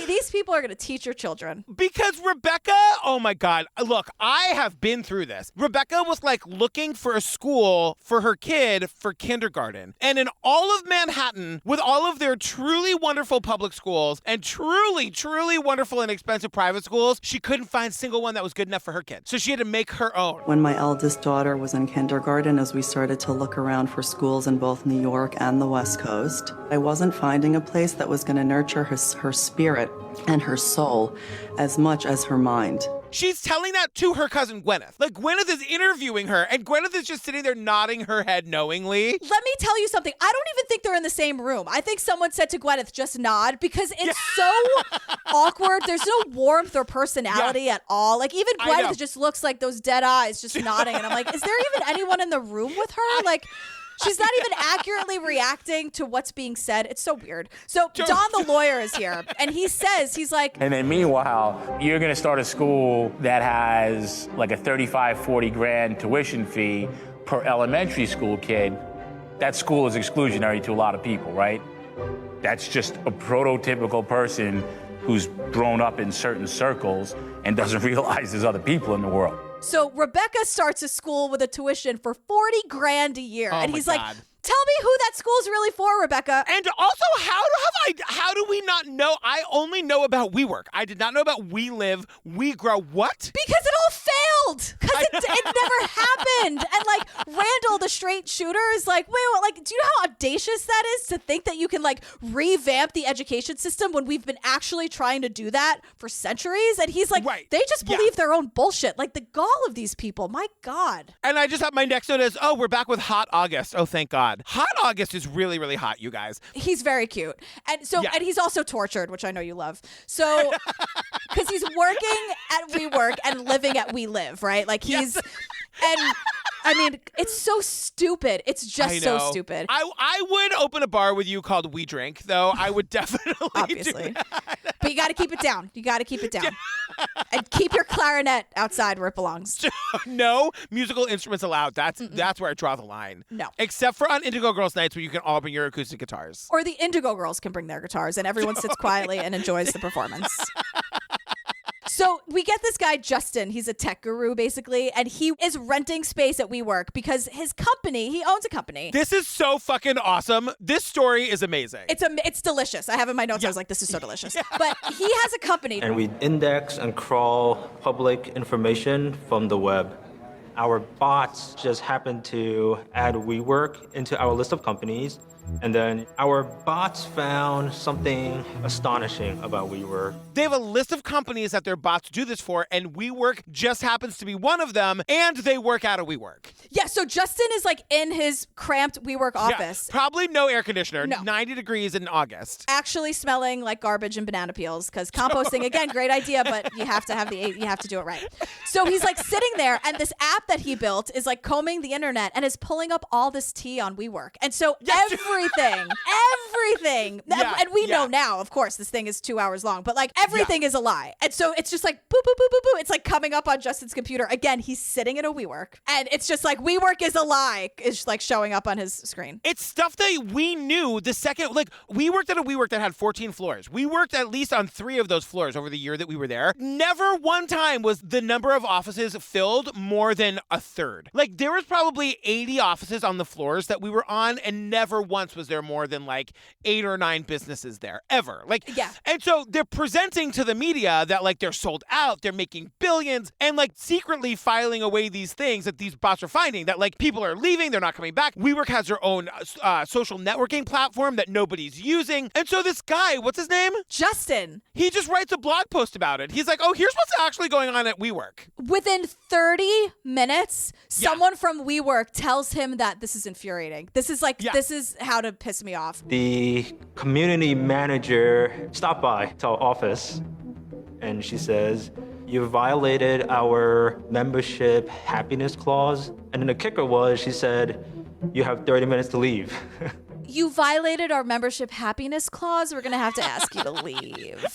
These people are going to teach your children. Because Rebecca, oh my God, look, I have been through this. Rebecca was like looking for a school for her kid for kindergarten. And in all of Manhattan, with all of their truly wonderful public schools and truly, truly wonderful and expensive private schools, she couldn't find a single one that was good enough for her kid. So she had to make her own. When my eldest daughter was in kindergarten, as we started to look around for schools in both New York and the West Coast, I wasn't finding a place that was going to nurture her spirit and her soul as much as her mind. She's telling that to her cousin Gwyneth. Like, Gwyneth is interviewing her, and Gwyneth is just sitting there nodding her head knowingly. Let me tell you something. I don't even think they're in the same room. I think someone said to Gwyneth, just nod, because it's so awkward. There's no warmth or personality at all. Like, even Gwyneth just looks like those dead eyes just nodding. And I'm like, is there even anyone in the room with her? Like, she's not even accurately reacting to what's being said. It's so weird. So Don the lawyer is here, and he's like... And then meanwhile, you're going to start a school that has like a 35, 40 grand tuition fee per elementary school kid. That school is exclusionary to a lot of people, right? That's just a prototypical person who's grown up in certain circles and doesn't realize there's other people in the world. So Rebecca starts a school with a tuition for 40 grand a year. And he's like, tell me who that school's really for, Rebecca. And also, how do we not know? I only know about WeWork. I did not know about WeLive, WeGrow. What? Because it all failed. Because it never happened. And like Randall, the straight shooter, is like, wait, like, do you know how audacious that is to think that you can like revamp the education system when we've been actually trying to do that for centuries? And he's like, they just believe their own bullshit. Like the gall of these people. My God. And I just have my next note is, we're back with Hot August. Oh, thank God. Hot August is really, really hot, you guys. He's very cute. And so, and he's also tortured, which I know you love. So, because he's working at WeWork and living at WeLive, right? Like he's, and I mean, it's so stupid. It's just so stupid. I would open a bar with you called We Drink, though. I would definitely Obviously. do that. But you got to keep it down. You got to keep it down. And keep your clarinet outside where it belongs. No musical instruments allowed. That's where I draw the line. No. Except for on Indigo Girls nights where you can all bring your acoustic guitars. Or the Indigo Girls can bring their guitars and everyone sits quietly and enjoys the performance. So we get this guy, Justin. He's a tech guru, basically, and he is renting space at WeWork because his company, he owns a company. This is so fucking awesome. This story is amazing. It's delicious. I have in my notes, I was like, this is so delicious. But he has a company. And we index and crawl public information from the web. Our bots just happened to add WeWork into our list of companies. And then our bots found something astonishing about WeWork. They have a list of companies that their bots do this for, and WeWork just happens to be one of them, and they work out of WeWork. Yeah, so Justin is like in his cramped WeWork office. Yeah, probably no air conditioner, No. 90 degrees in August. Actually smelling like garbage and banana peels, because composting, again, great idea, but you have to do it right. So he's like sitting there, and this app that he built is like combing the internet and is pulling up all this tea on WeWork. And so every Everything. And we know now, of course, this thing is 2 hours long, but like everything is a lie. And so it's just like boop, boop, boop, boop, boop. It's like coming up on Justin's computer. Again, he's sitting in a WeWork and it's just like WeWork is a lie. It's like showing up on his screen. It's stuff that we knew the second, like we worked at a WeWork that had 14 floors. We worked at least on 3 of those floors over the year that we were there. Never one time was the number of offices filled more than a third. Like there was probably 80 offices on the floors that we were on, and never once was there more than like 8 or 9 businesses there ever. Like, and so they're presenting to the media that like they're sold out, they're making billions, and like secretly filing away these things that these bots are finding that like people are leaving, they're not coming back. WeWork has their own social networking platform that nobody's using. And so this guy, what's his name? Justin. He just writes a blog post about it. He's like, oh, here's what's actually going on at WeWork. Within 30 minutes, someone from WeWork tells him that this is infuriating. This is like, this is how to piss me off. The community manager stopped by to our office and she says, you violated our membership happiness clause. And then the kicker was, she said, you have 30 minutes to leave. You violated our membership happiness clause. We're going to have to ask you to leave.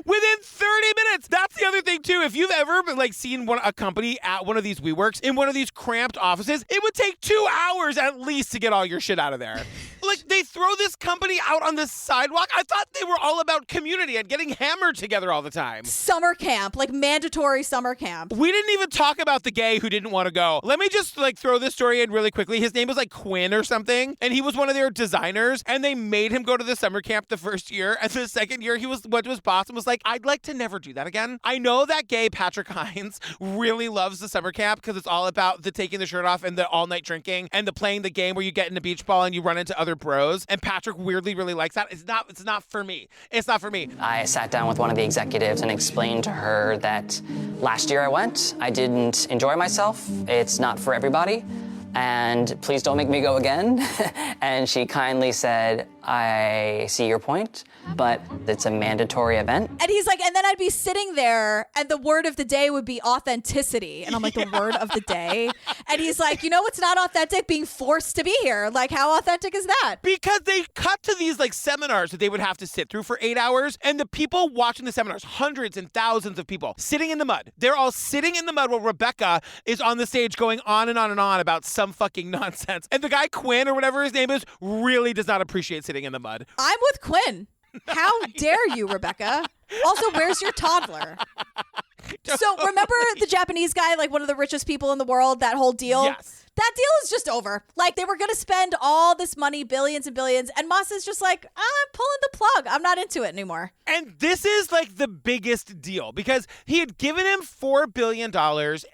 Within 30 minutes. That's the other thing, too. If you've ever like seen a company at one of these WeWorks in one of these cramped offices, it would take 2 hours at least to get all your shit out of there. Like, they throw this company out on the sidewalk. I thought they were all about community and getting hammered together all the time. Summer camp, like mandatory summer camp. We didn't even talk about the gay who didn't want to go. Let me just like throw this story in really quickly. His name was like Quinn or something, and he was one of their designers, and they made him go to the summer camp the first year, and the second year he went to his boss and was like, I'd like to never do that again. I know that gay Patrick Hines really loves the summer camp because it's all about the taking the shirt off and the all-night drinking and the playing the game where you get in a beach ball and you run into other bros, and Patrick weirdly really likes that. It's not for me. It's not for me. I sat down with one of the executives and explained to her that last year I went, I didn't enjoy myself. It's not for everybody. And please don't make me go again. And she kindly said, I see your point, but it's a mandatory event. And he's like, and then I'd be sitting there and the word of the day would be authenticity. And I'm like, the word of the day? And he's like, you know what's not authentic? Being forced to be here. Like, how authentic is that? Because they cut to these like seminars that they would have to sit through for 8 hours. And the people watching the seminars, hundreds and thousands of people sitting in the mud. They're all sitting in the mud while Rebecca is on the stage going on and on and on about some fucking nonsense. And the guy Quinn or whatever his name is really does not appreciate sitting in the mud. I'm with Quinn. How dare you, Rebecca? Also, where's your toddler? So remember the Japanese guy, like one of the richest people in the world, that whole deal? Yes. That deal is just over. Like, they were going to spend all this money, billions and billions, and Moss is just like, I'm pulling the plug. I'm not into it anymore. And this is like the biggest deal because he had given him $4 billion,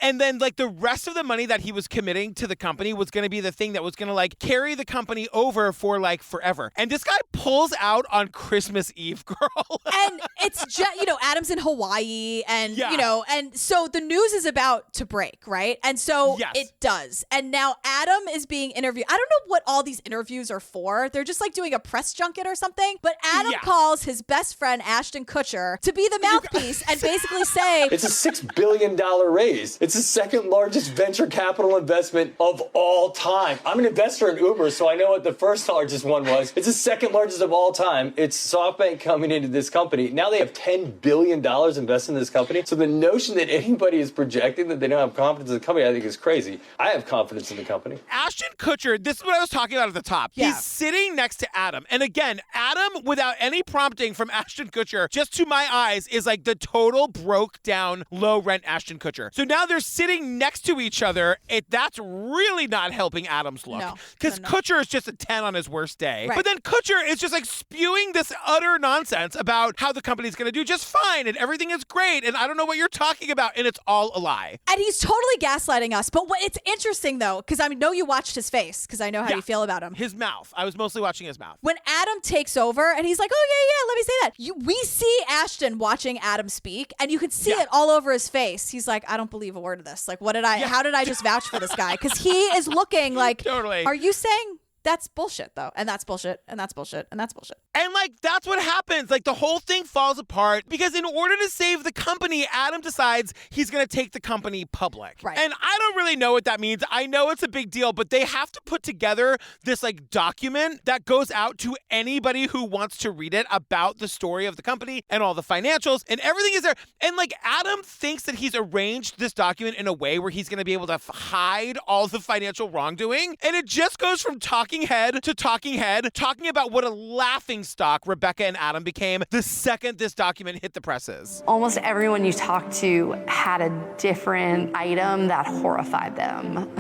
and then like the rest of the money that he was committing to the company was going to be the thing that was going to like carry the company over for like forever. And this guy pulls out on Christmas Eve, girl. And it's just, Adam's in Hawaii, and, and so the news is about to break, right? And so it does. And now Adam is being interviewed. I don't know what all these interviews are for. They're just like doing a press junket or something. But Adam calls his best friend, Ashton Kutcher, to be the mouthpiece and basically say, it's a $6 billion raise. It's the second largest venture capital investment of all time. I'm an investor in Uber, so I know what the first largest one was. It's the second largest of all time. It's SoftBank coming into this company. Now they have $10 billion invested in this company. So the notion that anybody is projecting that they don't have confidence in the company, I think is crazy. I have confidence in the company. Ashton Kutcher, this is what I was talking about at the top. Yeah. He's sitting next to Adam. And again, Adam, without any prompting from Ashton Kutcher, just to my eyes, is like the total broke down, low rent Ashton Kutcher. So now they're sitting next to each other. That's really not helping Adam's look. Because Kutcher is just a 10 on his worst day. Right. But then Kutcher is just like spewing this utter nonsense about how the company's going to do just fine and everything is great. And I don't know what you're talking about. And it's all a lie. And he's totally gaslighting us. But it's interesting, though, because I know you watched his face because I know how you feel about him. His mouth. I was mostly watching his mouth. When Adam takes over and he's like, oh, yeah, let me say that. We see Ashton watching Adam speak, and you could see it all over his face. He's like, I don't believe a word of this. Like, how did I just vouch for this guy? Because he is looking like, totally. Are you saying That's bullshit, though. And that's bullshit, and that's bullshit, and that's bullshit. And, like, that's what happens. Like, the whole thing falls apart because in order to save the company, Adam decides he's going to take the company public. Right. And I don't really know what that means. I know it's a big deal, but they have to put together this, like, document that goes out to anybody who wants to read it about the story of the company and all the financials and everything is there. And, like, Adam thinks that he's arranged this document in a way where he's going to be able to hide all the financial wrongdoing. And it just goes from talking head to talking head, talking about what a laughing stock Rebecca and Adam became the second this document hit the presses. Almost everyone you talked to had a different item that horrified them.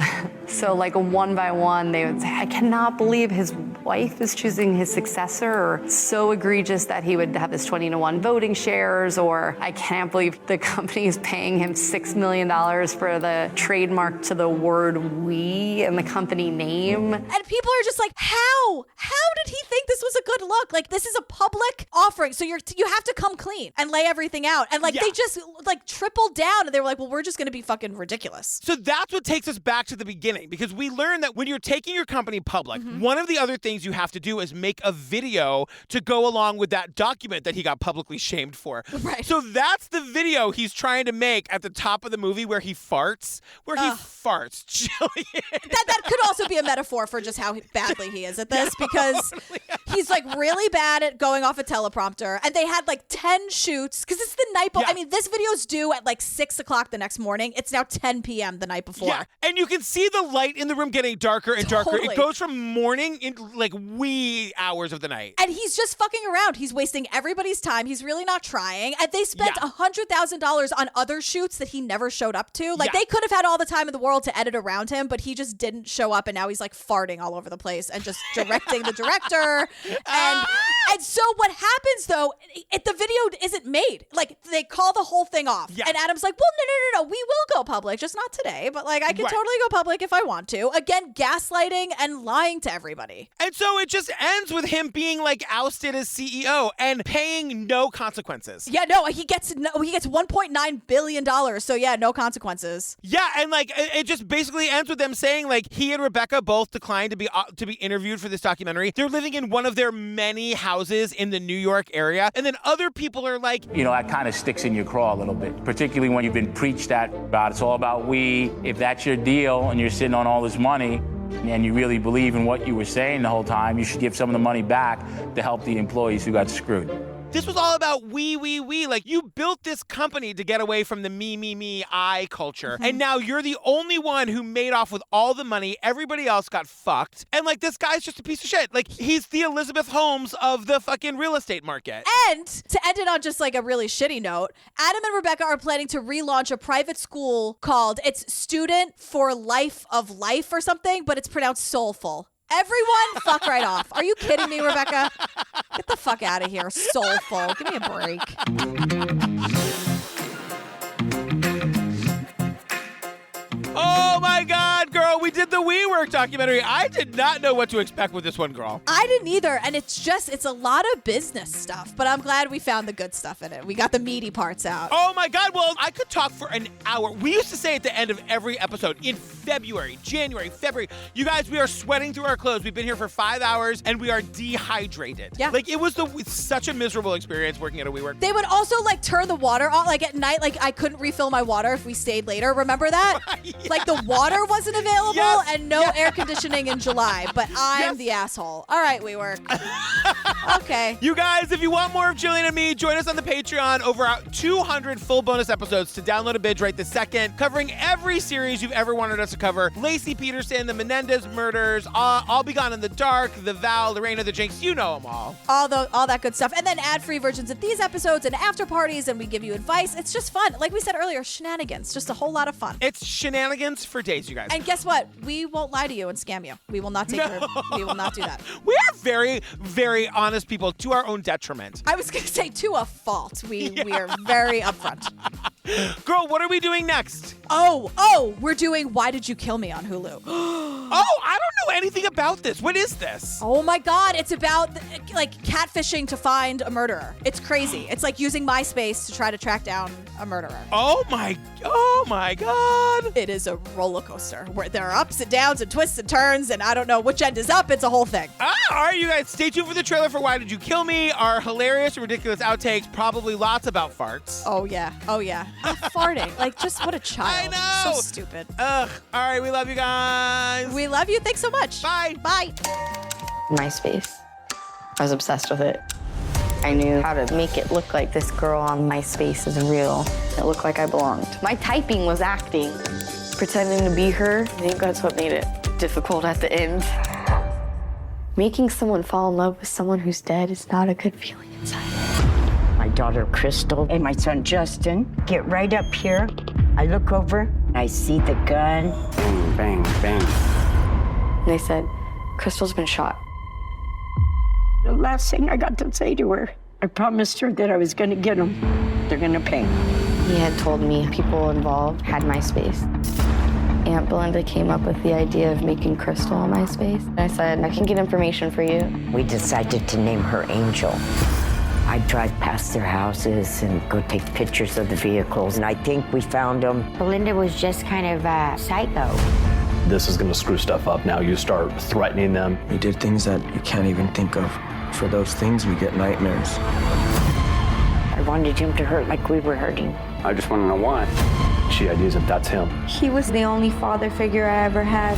So like one by one, they would say, I cannot believe his wife is choosing his successor, or so egregious that he would have this 20-to-1 voting shares, or I can't believe the company is paying him $6 million for the trademark to the word we and the company name. And people are just like, how? How did he think this was a good look? Like, this is a public offering, so you have to come clean and lay everything out. And like, they just like tripled down, and they were like, well, we're just going to be fucking ridiculous. So that's what takes us back to the beginning, because we learned that when you're taking your company public, one of the other things you have to do is make a video to go along with that document that he got publicly shamed for. Right. So that's the video he's trying to make at the top of the movie where he farts, Jillian. That could also be a metaphor for just how badly he is at this, because he's like really bad at going off a teleprompter, and they had like 10 shoots because it's the night before. I mean, this video's due at like 6 o'clock the next morning. It's now 10 p.m. the night before. Yeah, and you can see the light in the room getting darker and darker. Totally. It goes from morning into like wee hours of the night. And he's just fucking around. He's wasting everybody's time. He's really not trying. And they spent $100,000 on other shoots that he never showed up to. Like, they could have had all the time in the world to edit around him, but he just didn't show up, and now he's like farting all over the place and just directing the director. And so what happens, though, the video isn't made. Like, they call the whole thing off. And Adam's like, well, no, we will go public, just not today, but like, I can totally go public if I want to. Again, gaslighting and lying to everybody. And so it just ends with him being like ousted as CEO and paying no consequences. Yeah, no, he gets $1.9 billion. So yeah, no consequences. Yeah, and like it just basically ends with them saying like he and Rebecca both declined to be interviewed for this documentary. They're living in one of their many houses in the New York area, and then other people are like, You know, that kind of sticks in your craw a little bit, particularly when you've been preached at about it's all about we. If that's your deal and you're sitting on all this money and you really believe in what you were saying the whole time, you should give some of the money back to help the employees who got screwed. This was all about we. Like, you built this company to get away from the me, I culture. And now you're the only one who made off with all the money. Everybody else got fucked. And, like, this guy's just a piece of shit. Like, he's the Elizabeth Holmes of the fucking real estate market. And to end it on just, like, a really shitty note, Adam and Rebecca are planning to relaunch a private school called, it's Student for Life of Life or something, but it's pronounced Soulful. Everyone, fuck right off. Are you kidding me, Rebecca? Get the fuck out of here. Soulful. Give me a break. Oh my God, girl, we did the WeWork documentary. I did not know what to expect with this one, girl. I didn't either, and it's a lot of business stuff, but I'm glad we found the good stuff in it. We got the meaty parts out. Oh my God, well, I could talk for an hour. We used to say at the end of every episode, in February, January, February, you guys, we are sweating through our clothes. We've been here for 5 hours, and we are dehydrated. Yeah. Like, it was such a miserable experience working at a WeWork. They would also, like, turn the water on, like, at night, like, I couldn't refill my water if we stayed later. Remember that? Yeah. Like, the water wasn't available, Yes. and no air conditioning in July, but I'm the asshole. All right, WeWork. Okay. You guys, if you want more of Jillian and me, join us on the Patreon. Over 200 full bonus episodes to download a binge right this second, covering every series you've ever wanted us to cover. Lacey Peterson, the Menendez murders, All Be Gone in the Dark, The Vow, Lorena the Jinx, you know them all. All that good stuff. And then ad-free versions of these episodes and after parties, and we give you advice. It's just fun. Like we said earlier, shenanigans. Just a whole lot of fun. It's shenanigans for days, you guys. And guess what? We won't lie to you and scam you. We will not take we will not do that. We are very, very honest people to our own detriment. I was going to say to a fault. We are very upfront. Girl, what are we doing next? Oh, we're doing Why Did You Kill Me on Hulu. Oh, I don't know know anything about this. What is this? Oh my God, it's about like catfishing to find a murderer. It's crazy. It's like using MySpace to try to track down a murderer. Oh my God. It is a roller coaster where there are ups and downs and twists and turns, and I don't know which end is up. It's a whole thing. All right, you guys, stay tuned for the trailer for Why Did You Kill Me? Our hilarious and ridiculous outtakes, probably lots about farts. Oh yeah. Farting. Like, just what a child. I know. So stupid. Ugh. All right, we love you guys. We love you. Thanks so much. Bye. Bye. MySpace. I was obsessed with it. I knew how to make it look like this girl on MySpace is real. It looked like I belonged. My typing was acting. Pretending to be her, I think that's what made it difficult at the end. Making someone fall in love with someone who's dead is not a good feeling inside. My daughter Crystal and my son Justin get right up here. I look over, I see the gun. Bang, bang, bang. And they said, Crystal's been shot. The last thing I got to say to her, I promised her that I was gonna get them. They're gonna pay. He had told me people involved had MySpace. Aunt Belinda came up with the idea of making Crystal on MySpace. I said, I can get information for you. We decided to name her Angel. I drive past their houses and go take pictures of the vehicles, and I think we found them. Belinda was just kind of a psycho. This is going to screw stuff up. Now you start threatening them. We did things that you can't even think of. For those things, we get nightmares. I wanted him to hurt like we were hurting. I just want to know why. She ideas if that's him. He was the only father figure I ever had.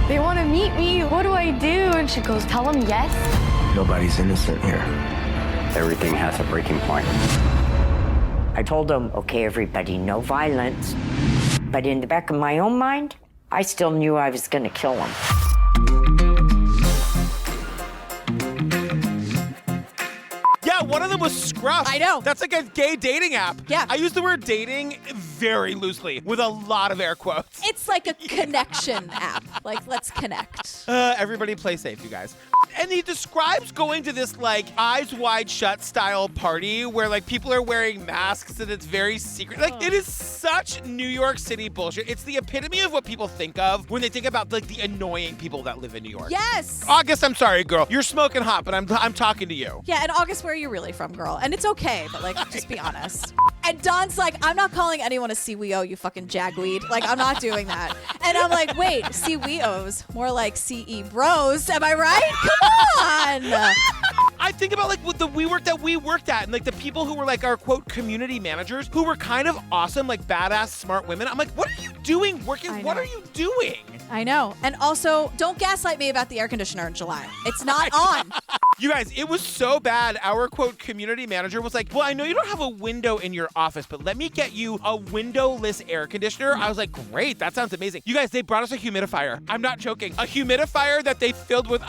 They want to meet me. What do I do? And she goes, tell them yes. Nobody's innocent here. Everything has a breaking point. I told them, okay, everybody, no violence. But in the back of my own mind, I still knew I was going to kill him. Yeah, one of them was Scruff. I know. That's like a gay dating app. Yeah. I use the word dating very loosely with a lot of air quotes. It's like a connection app. Like, let's connect. Everybody play safe, you guys. And he describes going to this like eyes wide shut style party where like people are wearing masks and it's very secret. Like it is such New York City bullshit. It's the epitome of what people think of when they think about like the annoying people that live in New York. Yes. August, I'm sorry, girl. You're smoking hot, but I'm talking to you. Yeah, and August, where are you really from, girl? And it's okay, but like, just be honest. And Don's like, I'm not calling anyone a CWO, you fucking jagweed. Like, I'm not doing that. And I'm like, wait, CWOs, more like CE bros. Am I right? Come on. I think about like with the WeWork that we worked at and like the people who were like our quote community managers who were kind of awesome, like badass, smart women. I'm like, what are you doing working? What are you doing? I know. And also, don't gaslight me about the air conditioner in July. It's not on. You guys, it was so bad. Our quote community manager was like, well, I know you don't have a window in your office, but let me get you a windowless air conditioner. I was like, great, that sounds amazing. You guys, they brought us a humidifier. I'm not joking. A humidifier that they filled with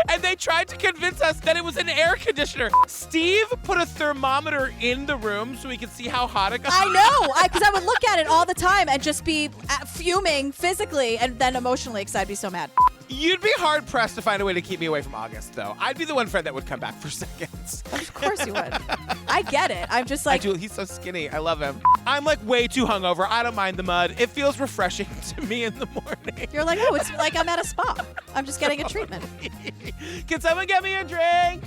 and they tried to convince us that it was an air conditioner. Steve put a thermometer in the room so we could see how hot it got. I know, because I would look at it all the time and just be fuming physically and then emotionally because I'd be so mad. You'd be hard pressed to find a way to keep me away from August, though. I'd be the one friend that would come back for seconds. Of course you would. I get it. I'm just like, I do. He's so skinny. I love him. I'm like way too hungover. I don't mind the mud. It feels refreshing to me in the morning. You're like, oh, it's like I'm at a spa. I'm just getting a treatment. Can someone get me a drink?